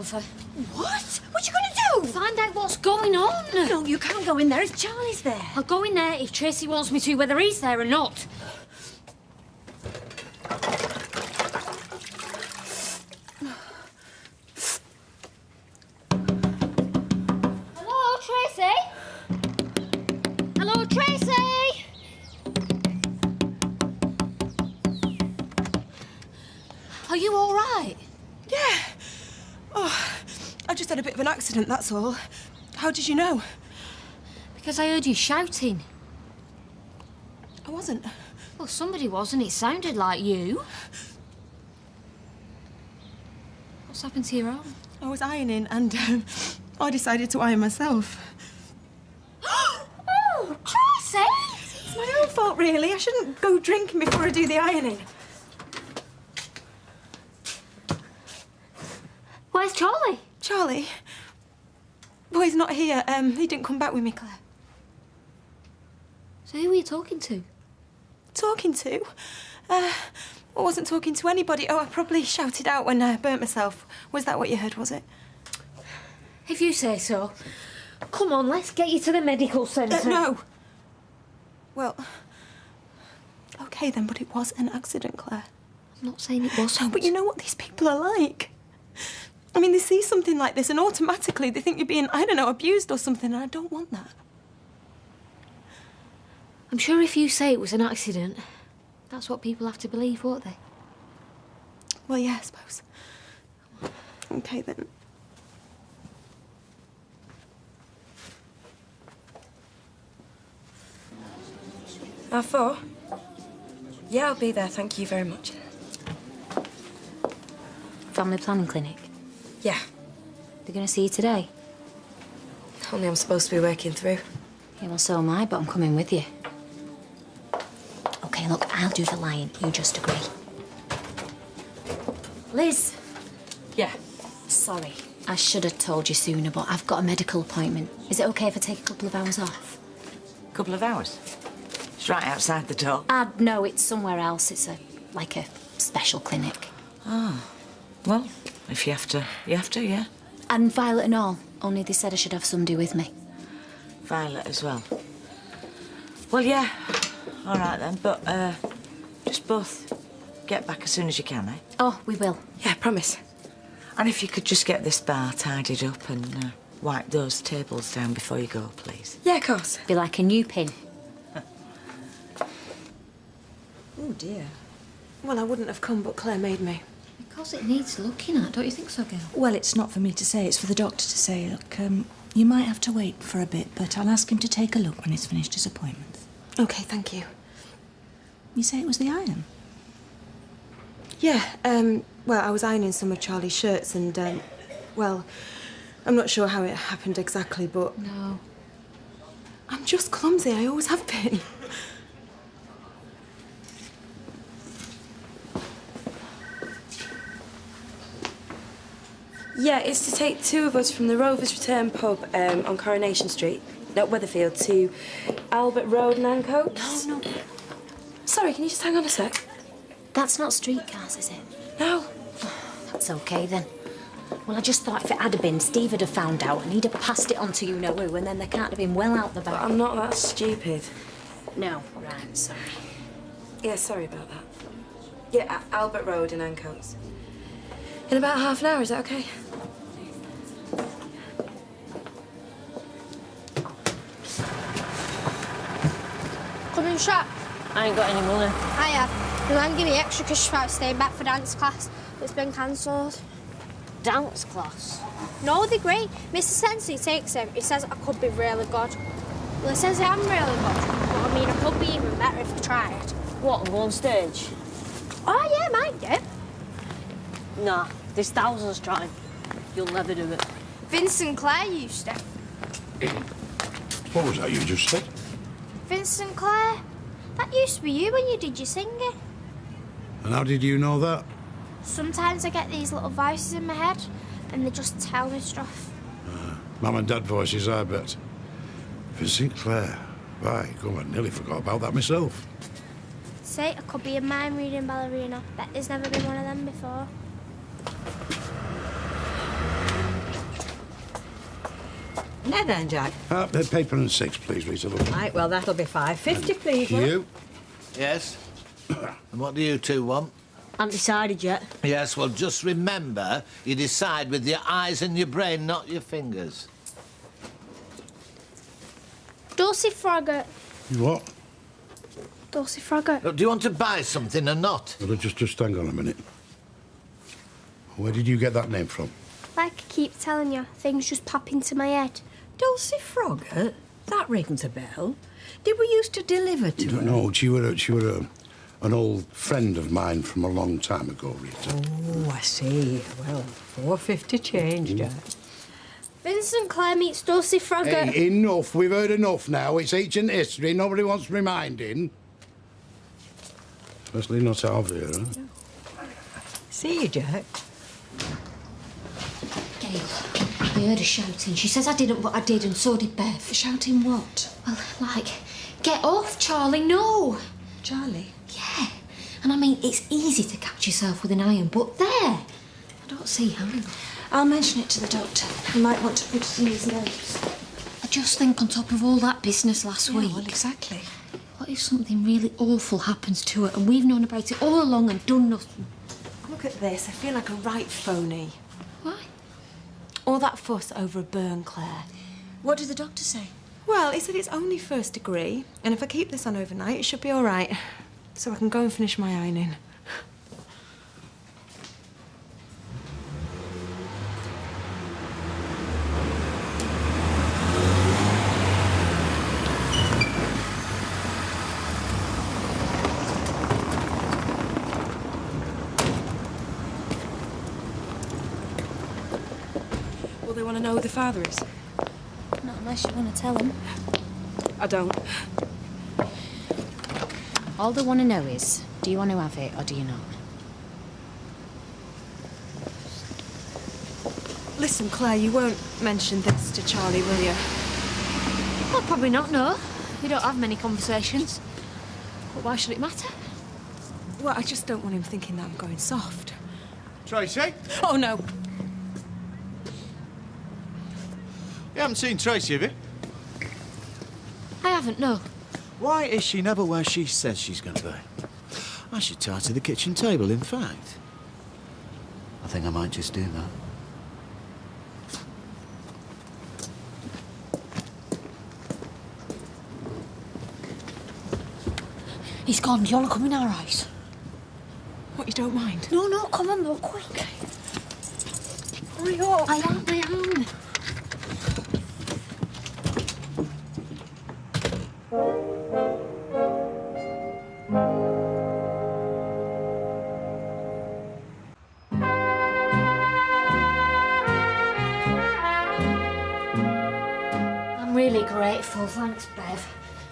for. What? What you gonna do? Find out what's going on. No, you can't go in there if Charlie's there. I'll go in there if Tracy wants me to, whether he's there or not. Hello, Tracy? Hello, Tracy? Are you all right? Yeah. Oh, I just had a bit of an accident, that's all. How did you know? Because I heard you shouting. I wasn't. Well, somebody was, and it sounded like you. What's happened to your arm? I was ironing and I decided to iron myself. Oh, Tracy! It's my own fault, really. I shouldn't go drinking before I do the ironing. Where's Charlie? Charlie? Well, he's not here. He didn't come back with me, Claire. So who were you talking to? Talking to? I wasn't talking to anybody. Oh, I probably shouted out when I burnt myself. Was that what you heard, was it? If you say so. Come on, let's get you to the medical centre. No. Well, OK then, but it was an accident, Claire. I'm not saying it wasn't. No, but you know what these people are like. I mean, they see something like this and automatically they think you're being, I don't know, abused or something, and I don't want that. I'm sure if you say it was an accident, that's what people have to believe, won't they? Well, yeah, I suppose. OK, then. R4? Yeah, I'll be there, thank you very much. Family planning clinic? Yeah. They're going to see you today? Only I'm supposed to be working through. Yeah, well, so am I, but I'm coming with you. OK, look, I'll do the lying. You just agree. Liz. Yeah. Sorry, I should have told you sooner, but I've got a medical appointment. Is it OK if I take a couple of hours off? Couple of hours? It's right outside the door. No, it's somewhere else. It's like a special clinic. Oh. Well, if you have to, yeah. And Violet and all. Only they said I should have somebody with me. Violet as well. Well, yeah. All right then, but just both get back as soon as you can, eh? Oh, we will. Yeah, promise. And if you could just get this bar tidied up and wipe those tables down before you go, please. Yeah, of course. Be like a new pin. Oh, dear. Well, I wouldn't have come, but Claire made me. Because it needs looking at, don't you think so, girl? Well, it's not for me to say, it's for the doctor to say. Look, you might have to wait for a bit, but I'll ask him to take a look when he's finished his appointment. OK, thank you. You say it was the iron? Yeah, well, I was ironing some of Charlie's shirts and, well, I'm not sure how it happened exactly, but... No. I'm just clumsy, I always have been. Yeah, it's to take two of us from the Rovers Return pub on Coronation Street, at Weatherfield, to Albert Road and Ancoats. No. Sorry, can you just hang on a sec? That's not streetcars, is it? No. That's OK, then. Well, I just thought if it had been, Steve would have found out and he'd have passed it on to you-know-who, and then they can't have been well out the back. But I'm not that stupid. No. Right, sorry. Yeah, sorry about that. Yeah, Albert Road and Ancoats. In about half an hour, is that OK? Come in, shop. I ain't got any money. I have. The man gave me extra because she was staying back for dance class. It's been cancelled. Dance class? No, they're great. Mr. Sensei takes them. He says I could be really good. Well, he says I am really good. But I mean, I could be even better if I tried. What, and go on stage? Oh, yeah, might do. Nah, there's thousands trying. You'll never do it. Vincent Clare used to. What was that you just said? Vincent Clare? That used to be you when you did your singing. And how did you know that? Sometimes I get these little voices in my head and they just tell me stuff. Mum and Dad voices, I bet. Vincent Clare. By God, I nearly forgot about that myself. Say, I could be a mind-reading ballerina. Bet there's never been one of them before. Now then, Jack. Paper and 6, please, Rita. Look. Right, well, that'll be £5.50, please. You? Yes? And what do you two want? Undecided yet. Yes, well, just remember, you decide with your eyes and your brain, not your fingers. Dulcie Frogger. You what? Dulcie Frogger. Look, do you want to buy something or not? Well, just hang on a minute. Where did you get that name from? Like I keep telling you, things just pop into my head. Dulcie Frogger? That rings a bell. Did we used to deliver to her? No, she were an old friend of mine from a long time ago, Rita. Oh, I see. Well, £4.50 change, Jack. Vincent Clare meets Dulcie Frogger. Hey, enough. We've heard enough now. It's ancient history. Nobody wants reminding. Especially not out of here, huh? See you, Jack. Gail, I heard her shouting. She says I didn't, but I did, and so did Bev. Shouting what? Well, like, get off, Charlie, no! Charlie? Yeah. And I mean, it's easy to catch yourself with an iron, but there! I don't see how. I'll mention it to the doctor. He might want to put it in his notes. I just think on top of all that business last week... Well, exactly. What if something really awful happens to her and we've known about it all along and done nothing? Look at this. I feel like a right phony. Why? All that fuss over a burn, Claire. What did the doctor say? Well, he said it's only first degree, and if I keep this on overnight, it should be all right. So I can go and finish my ironing. Well, they want to know who the father is. Not unless you want to tell him. I don't. All they want to know is, do you want to have it or do you not? Listen, Claire, you won't mention this to Charlie, will you? Well, probably not, no. We don't have many conversations. But why should it matter? Well, I just don't want him thinking that I'm going soft. Tracy? Oh, no. You haven't seen Tracy, have you? I haven't, no. Why is she never where she says she's going to be? I should tie her to the kitchen table, in fact. I think I might just do that. He's gone. Do you want to come in our house? What, you don't mind? No, no, come on, though, quick. Hurry up. I am. I'm really grateful, thanks, Bev.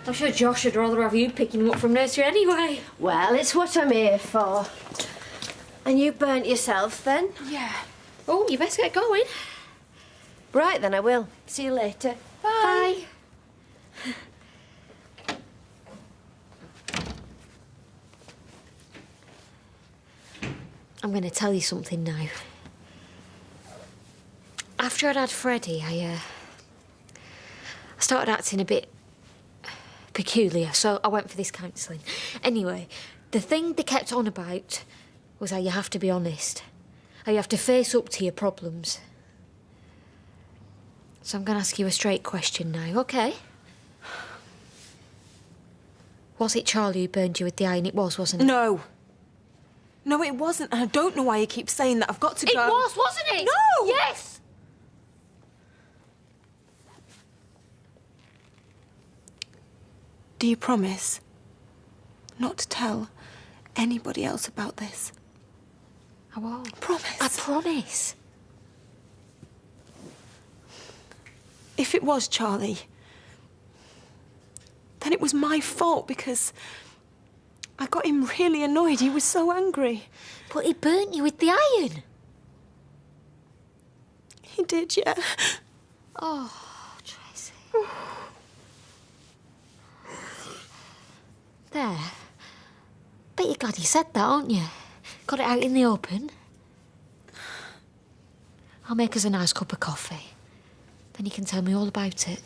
I'm sure Josh would rather have you picking him up from nursery anyway. Well, it's what I'm here for. And you burnt yourself then? Yeah. Oh, you best get going. Right, then I will. See you later. Bye. I'm going to tell you something now. After I'd had Freddie, I started acting a bit peculiar, so I went for this counselling. Anyway, the thing they kept on about was how you have to be honest, how you have to face up to your problems. So I'm going to ask you a straight question now, OK? Was it Charlie who burned you with the iron? It was, wasn't it? No. No, it wasn't, and I don't know why you keep saying that. I've got to go. It was, wasn't it? No! Yes! Do you promise not to tell anybody else about this? I won't. Promise. I promise. If it was Charlie, then it was my fault because I got him really annoyed. He was so angry. But he burnt you with the iron. He did, yeah. Oh, Tracy. There. Bet you're glad you said that, aren't you? Got it out in the open. I'll make us a nice cup of coffee. Then you can tell me all about it.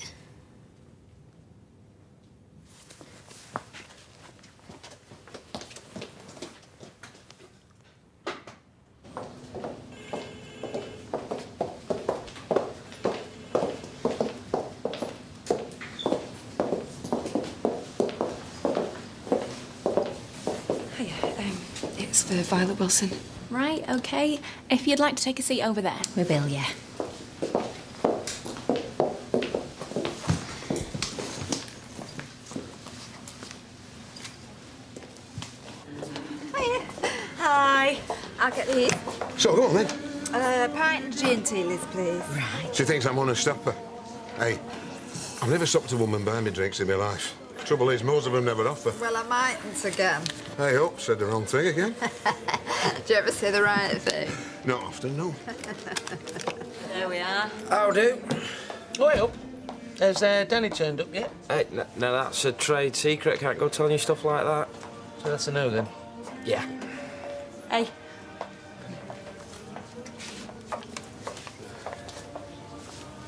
It's for Violet Wilson. Right, OK. If you'd like to take a seat over there. We will, yeah. Hi. I'll get these. So, go on then. Pint and gin tea, Liz, please. Right. She thinks I'm going to stop her. Hey, I've never stopped a woman buying me drinks in my life. Trouble is, most of them never offer. Well, I mightn't again. Hey, up, said the wrong thing again. Do you ever say the right thing? Not often, no. There we are. How do? Oh, hey, up. Has Danny turned up yet? Hey, no, that's a trade secret. Can't go telling you stuff like that. So that's a no, then? Yeah. Hey.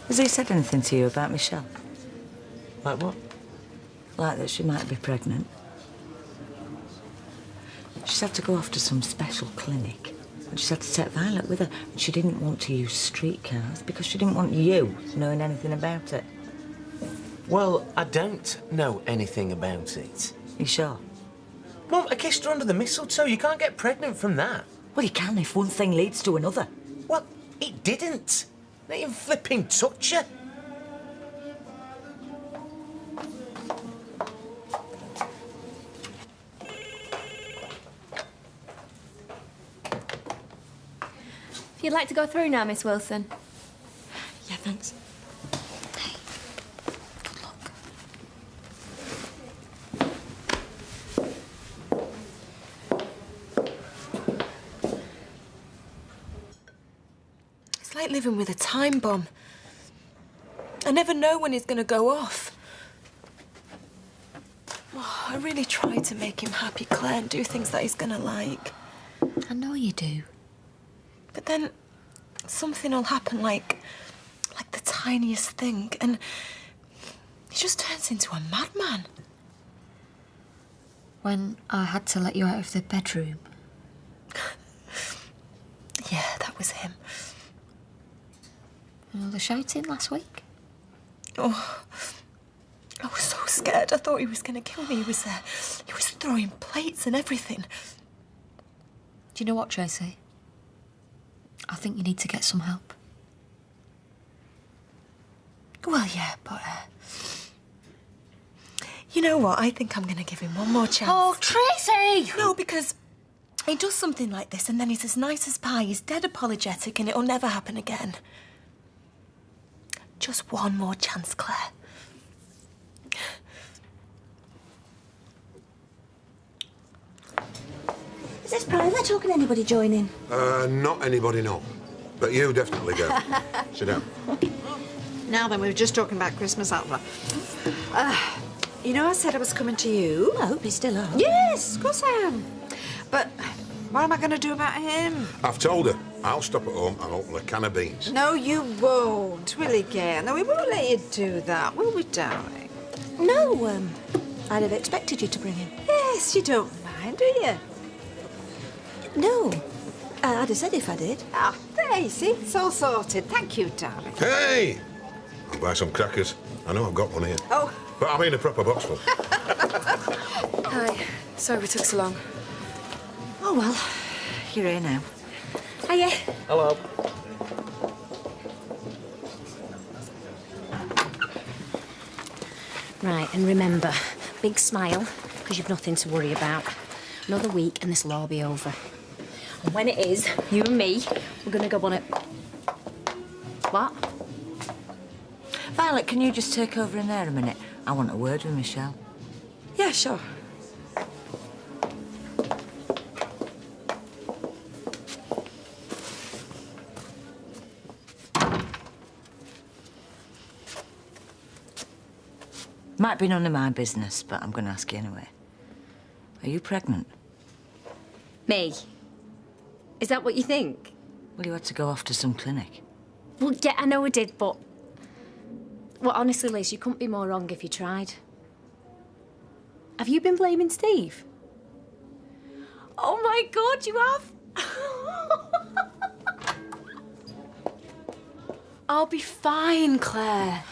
Has he said anything to you about Michelle? Like what? Like that she might be pregnant. She's had to go off to some special clinic. And she's had to take Violet with her. And she didn't want to use streetcars because she didn't want you knowing anything about it. Well, I don't know anything about it. You sure? Mum, I kissed her under the mistletoe. You can't get pregnant from that. Well, you can if one thing leads to another. Well, it didn't. Not even flipping touch her. If you'd like to go through now, Miss Wilson. Yeah, thanks. It's like living with a time bomb. I never know when he's going to go off. Oh, I really try to make him happy, Claire, and do things that he's going to like. I know you do. But then something will happen, like the tiniest thing, and he just turns into a madman. When I had to let you out of the bedroom. Yeah, that was him. The shouting last week? Oh, I was so scared. I thought he was going to kill me. He was throwing plates and everything. Do you know what, Tracy? I think you need to get some help. Well, yeah, but... you know what? I think I'm going to give him one more chance. Oh, Tracy! No, because he does something like this and then he's as nice as pie. He's dead apologetic and it'll never happen again. Just one more chance, Claire. Is this private or can anybody join in? Not anybody, no. But you definitely go. Sit down. Now then, we were just talking about Christmas, aren't we? You know I said I was coming to you? I hope you still are. Yes, of course I am. But what am I going to do about him? I've told her. I'll stop at home and open a can of beans. No, you won't, will he, Gay? No, we won't let you do that, will we, darling? No, I'd have expected you to bring him. Yes, you don't mind, do you? No. I'd have said if I did. Ah, there you see. It's all sorted. Thank you, darling. Hey! I'll buy some crackers. I know I've got one here. Oh. But I mean a proper box full. Hi. Sorry we took so long. Oh, well, you're here now. Hiya. Hello. Right, and remember, big smile, because you've nothing to worry about. Another week and this'll all be over. And when it is, you and me, we're going to go on it. What? Violet, can you just take over in there a minute? I want a word with Michelle. Yeah, sure. Might be none of my business, but I'm going to ask you anyway. Are you pregnant? Me? Is that what you think? Well, you had to go off to some clinic. Well, yeah, I know I did, but... Well, honestly, Liz, you couldn't be more wrong if you tried. Have you been blaming Steve? Oh, my God, you have? I'll be fine, Claire.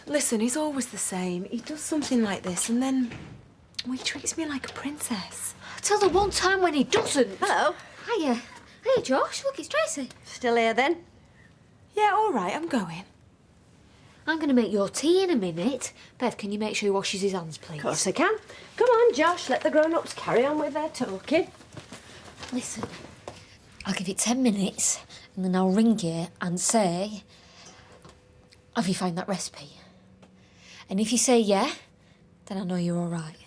Listen, he's always the same. He does something like this and then he treats me like a princess. Till the one time when he doesn't. Hello. Hiya. Hey, Josh. Look, it's Tracy. Still here then? Yeah, all right, I'm going. I'm going to make your tea in a minute. Bev, can you make sure he washes his hands, please? Of course I can. Come on, Josh, let the grown-ups carry on with their talking. Listen, I'll give it 10 minutes and then I'll ring you and say, have you found that recipe? And if you say yeah, then I know you're all right.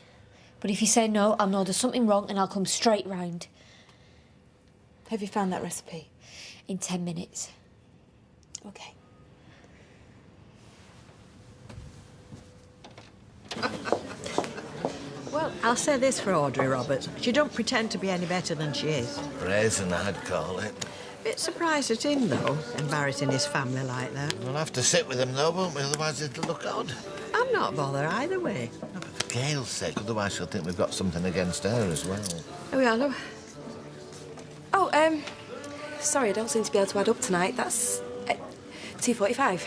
But if you say no, I'll know there's something wrong and I'll come straight round. Have you found that recipe? In 10 minutes. Okay. Well, I'll say this for Audrey Roberts. She don't pretend to be any better than she is. Brazen, I'd call it. Bit surprised at him, though, embarrassing his family like that. We'll have to sit with him, though, won't we? Otherwise it'll look odd. I'm not bothered either way. No, but for Gail's sake, otherwise she'll think we've got something against her as well. Oh, we are, love. Oh, sorry, I don't seem to be able to add up tonight. That's 2:45.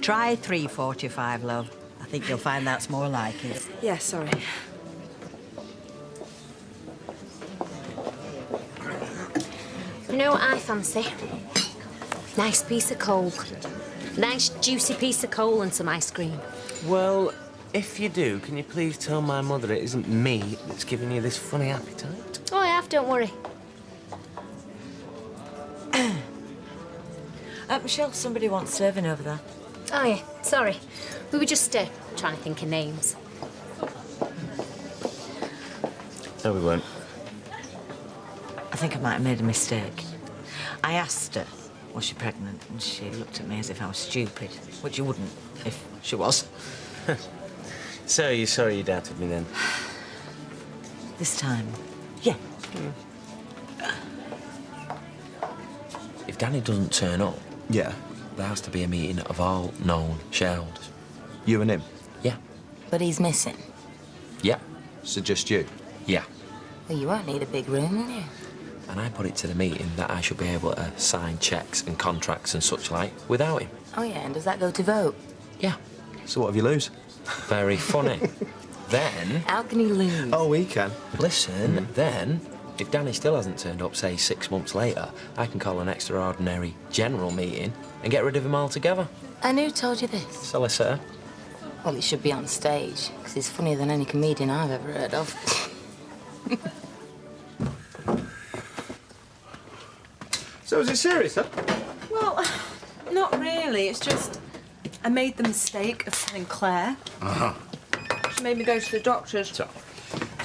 Try 3:45, love. I think you'll find that's more like it. Yeah, sorry. You know what I fancy? Nice piece of coal. Nice, juicy piece of coal and some ice cream. Well, if you do, can you please tell my mother it isn't me that's giving you this funny appetite? Oh, I have, don't worry. Michelle, somebody wants serving over there. Oh, yeah, sorry. We were just trying to think of names. No, we weren't. I think I might have made a mistake. I asked her, was she pregnant? And she looked at me as if I was stupid, which you wouldn't if she was. So you're sorry you doubted me then? This time, yeah. If Danny doesn't turn up, Yeah. there has to be a meeting of all known shareholders. You and him? Yeah. But he's missing. Yeah. So just you? Yeah. Well, you won't need a big room, will you? And I put it to the meeting that I should be able to sign cheques and contracts and such like without him. Oh, yeah, and does that go to vote? Yeah. So what if you lose? Very funny. Then... How can he lose? Oh, we can. Listen, then, if Danny still hasn't turned up, say, 6 months later, I can call an extraordinary general meeting and get rid of him altogether. And who told you this? Solicitor. Well, he should be on stage, because he's funnier than any comedian I've ever heard of. So is it serious, huh? Well, not really. It's just I made the mistake of telling Claire. Uh-huh. She made me go to the doctor's. So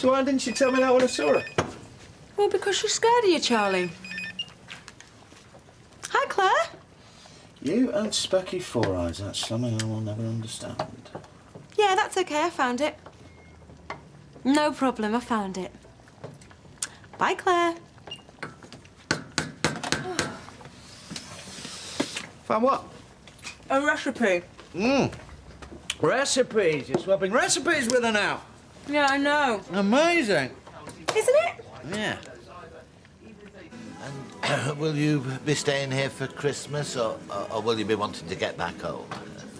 why didn't you tell me that when I saw her? Well, because she's scared of you, Charlie. Hi, Claire. You and Specky Four Eyes, that's something I will never understand. Yeah, that's okay. I found it. No problem. I found it. Bye, Claire. Found what? A recipe. Recipes. You're swapping recipes with her now. Yeah, I know. Amazing. Isn't it? Yeah. And will you be staying here for Christmas, or will you be wanting to get back home?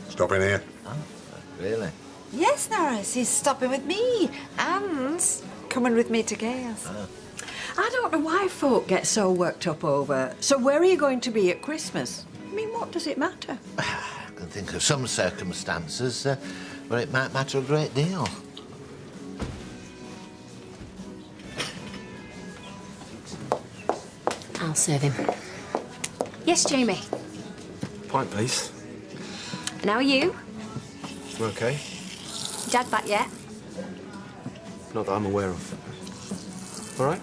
Stopping here. Oh, really? Yes, Norris, he's stopping with me and coming with me to Gales. I don't know why folk get so worked up over. So where are you going to be at Christmas? I mean, what does it matter? I can think of some circumstances where it might matter a great deal. I'll serve him. Yes, Jamie. Pint, please. And how are you? I'm okay. Dad back yet? Not that I'm aware of. All right?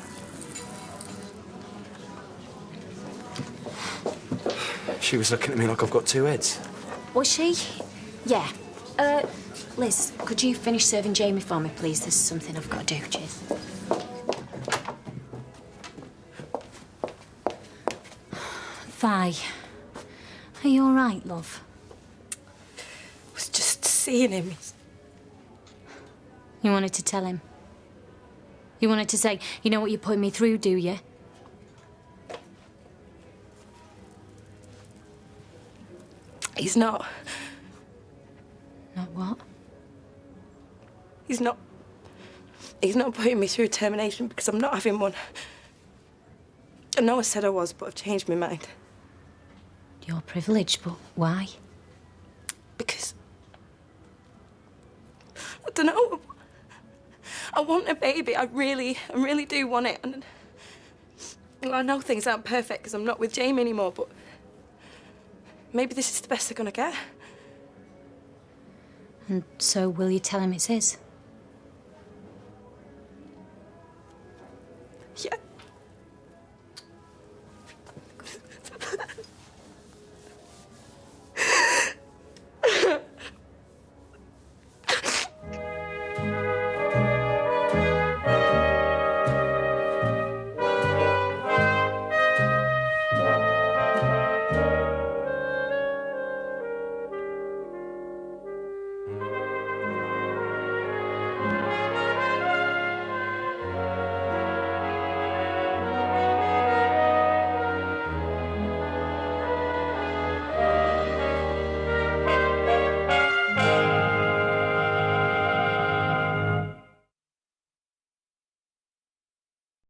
She was looking at me like I've got two heads. Was she? Yeah. Liz, could you finish serving Jamie for me, please? There's something I've got to do. Cheers. Vi, Are you all right, love? I was just seeing him. You wanted to tell him? You wanted to say, you know what you're putting me through, do you? He's not. Not what? He's not putting me through termination because I'm not having one. I know I said I was, but I've changed my mind. You're privileged, but why? Because... I don't know. I want a baby. I really do want it. And well, I know things aren't perfect because I'm not with Jamie anymore, but maybe this is the best they're gonna get. And so will you tell him it's his?